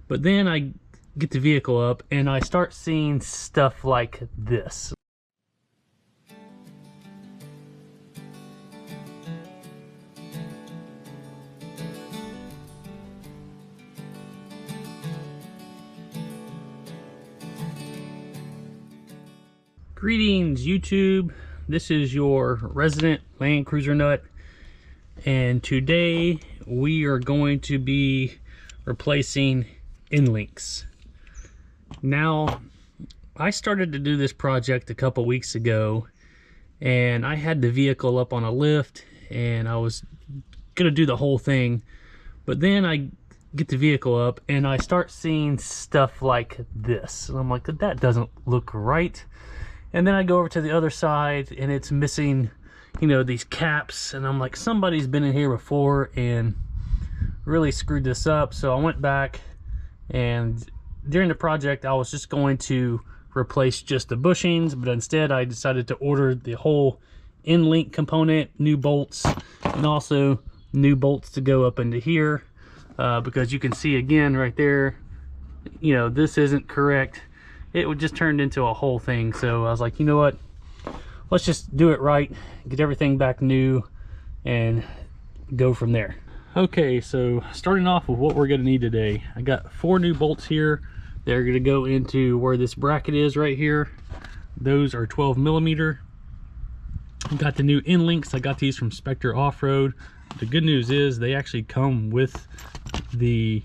But then I get the vehicle up and I start seeing stuff like this. Greetings YouTube, this is your resident Landcruiser nut, and today we are going to be replacing end links. Now, I started to do this project a couple weeks ago, and I had the vehicle up on a lift and I was gonna do the whole thing, but then I get the vehicle up and I start seeing stuff like this, and I'm like, that doesn't look right. And then I go over to the other side and it's missing, you know, these caps, and I'm like, somebody's been in here before and really screwed this up. So I went back, and during the project I was just going to replace just the bushings, but instead I decided to order the whole end link component, new bolts, and also new bolts to go up into here, because you can see again right there, you know, this isn't correct. It would just turned into a whole thing. So I was like, you know what, let's just do it right, get everything back new, and go from there. Okay, so starting off with what we're going to need today, I got 4 new bolts here. They're going to go into where this bracket is right here. Those are 12mm. I got the new end links. I got these from Specter Off Road. The good news is they actually come with the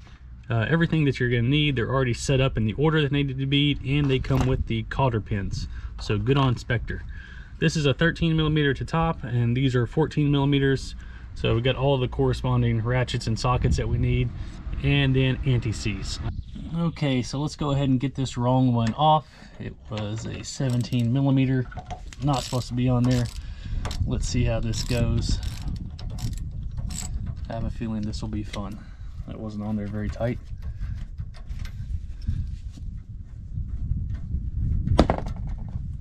everything that you're going to need. They're already set up in the order that needed to be, and they come with the cotter pins. So good on Specter. This is a 13mm to top, and these are 14mm. So we got all the corresponding ratchets and sockets that we need, and then anti-seize. Okay, so let's go ahead and get this wrong one off. It was a 17mm, not supposed to be on there. Let's see how this goes. I have a feeling this will be fun. That wasn't on there very tight.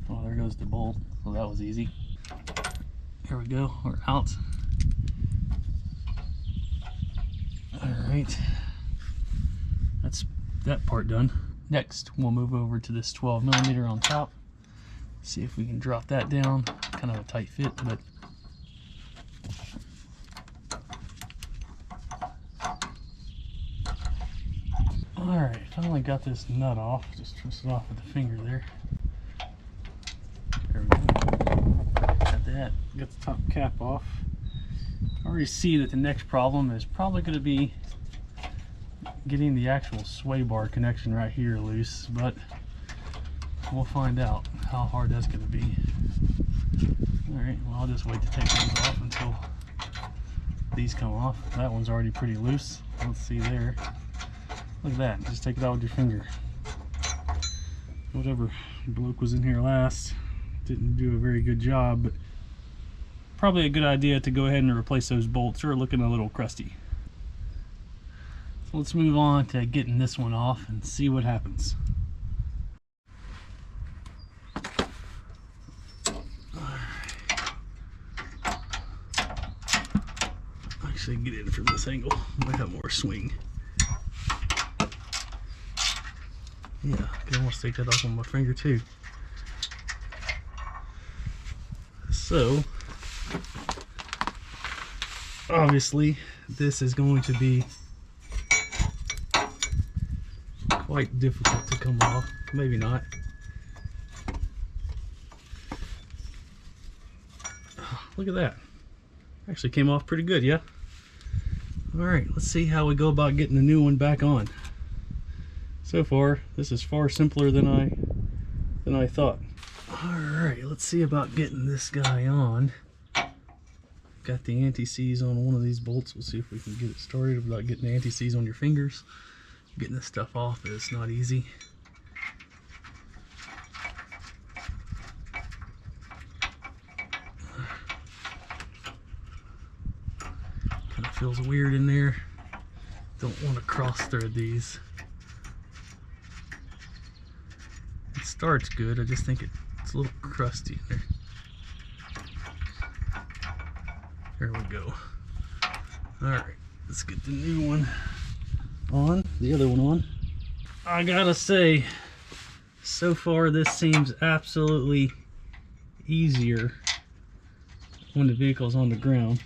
Well, there goes the bolt. Well, that was easy. Here we go, we're out. Alright, that's that part done. Next, we'll move over to this 12mm on top. See if we can drop that down. Kind of a tight fit, but alright, finally got this nut off. Just twist it off with the finger there. There we go. Got that. Got the top cap off. I already see that the next problem is probably going to be getting the actual sway bar connection right here loose, but we'll find out how hard that's going to be. Alright, well, I'll just wait to take these off until these come off. That one's already pretty loose. Let's see there. Look at that, just take it out with your finger. Whatever bloke was in here last didn't do a very good job, but probably a good idea to go ahead and replace those bolts. They're looking a little crusty. So let's move on to getting this one off and see what happens. Actually, get in from this angle. Might have more swing. Yeah, I can almost take that off on my finger too. So, obviously, this is going to be quite difficult to come off. Maybe not. Oh, look at that. Actually came off pretty good, yeah? Alright, let's see how we go about getting the new one back on. So far, this is far simpler than I thought. Alright, let's see about getting this guy on. Got the anti-seize on one of these bolts. We'll see if we can get it started without getting the anti-seize on your fingers. Getting this stuff off is not easy. Kind of feels weird in there. Don't want to cross thread these. It starts good, I just think it's a little crusty in there. There we go. Alright, let's get the new one on, the other one on. I gotta say, so far this seems absolutely easier when the vehicle's on the ground.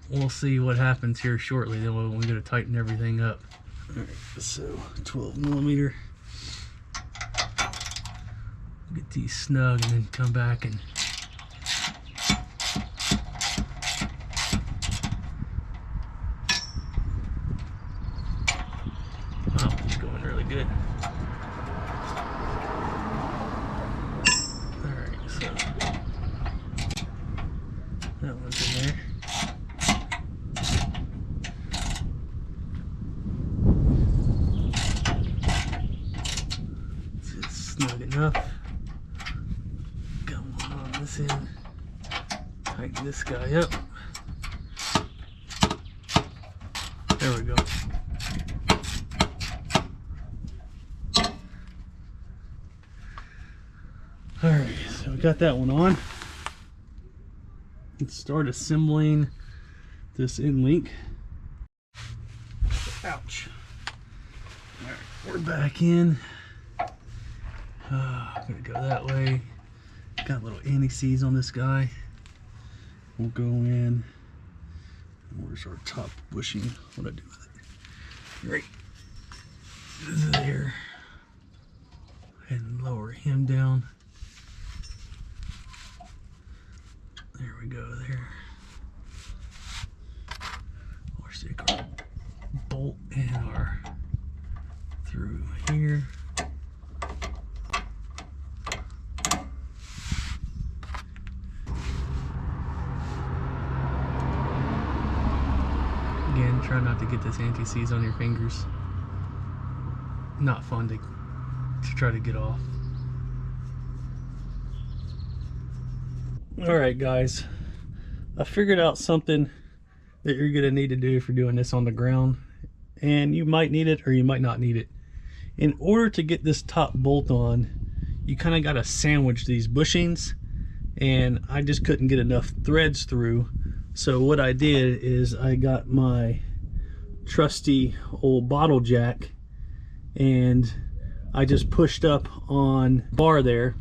We'll see what happens here shortly, then we're going to tighten everything up. Alright, so 12mm. Get these snug and then come back and wow, it's going really good. Alright, so that one's in there. Snug enough. Got one on this end. Tighten this guy up. There we go. Alright, so we got that one on. Let's start assembling this end link. Ouch. Alright, we're back in. I'm gonna go that way. Got little anti-seize on this guy. We'll go in. Where's our top bushing? What'd I do with it? Right there. And lower him down. There we go there. We'll stick our bolt and our through here. Again, try not to get this anti-seize on your fingers. Not fun to try to get off. Alright guys, I figured out something that you're going to need to do if you're doing this on the ground. And you might need it or you might not need it. In order to get this top bolt on, you kind of got to sandwich these bushings. And I just couldn't get enough threads through. So what I did is I got my trusty old bottle jack and I just pushed up on bar there,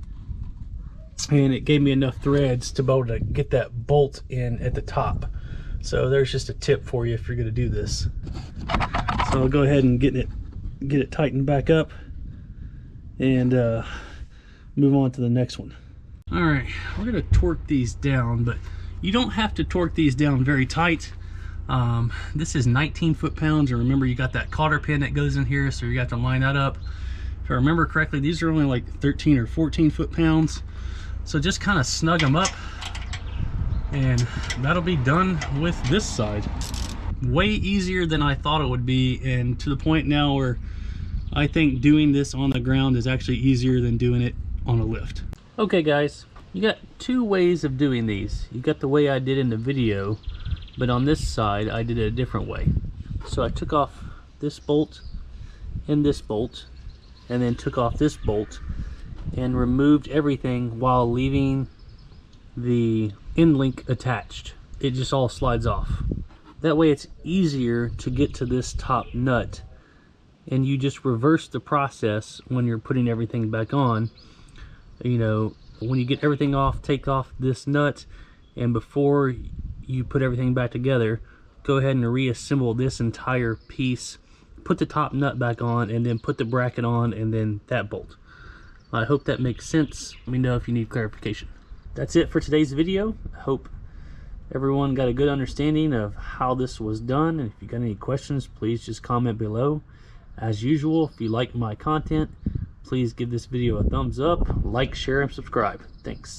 and it gave me enough threads to be able to get that bolt in at the top. So there's just a tip for you if you're going to do this. So I'll go ahead and get it tightened back up and move on to the next one. All right, we're going to torque these down, but you don't have to torque these down very tight. This is 19 foot-pounds, and remember you got that cotter pin that goes in here, so you got to line that up. If I remember correctly, these are only like 13 or 14 foot-pounds. So just kind of snug them up, and that'll be done with this side. Way easier than I thought it would be, and to the point now where I think doing this on the ground is actually easier than doing it on a lift. Okay guys, you got two ways of doing these. You got the way I did in the video, but on this side I did it a different way. So I took off this bolt and this bolt, and then took off this bolt and removed everything while leaving the end link attached. It just all slides off. That way it's easier to get to this top nut, and you just reverse the process when you're putting everything back on. You know, when you get everything off, take off this nut, and before you put everything back together, go ahead and reassemble this entire piece, put the top nut back on, and then put the bracket on, and then that bolt. I hope that makes sense. Let me know if you need clarification. That's it for today's video. I hope everyone got a good understanding of how this was done, and if you got any questions, please just comment below. As usual, if you like my content, please give this video a thumbs up, like, share, and subscribe. Thanks.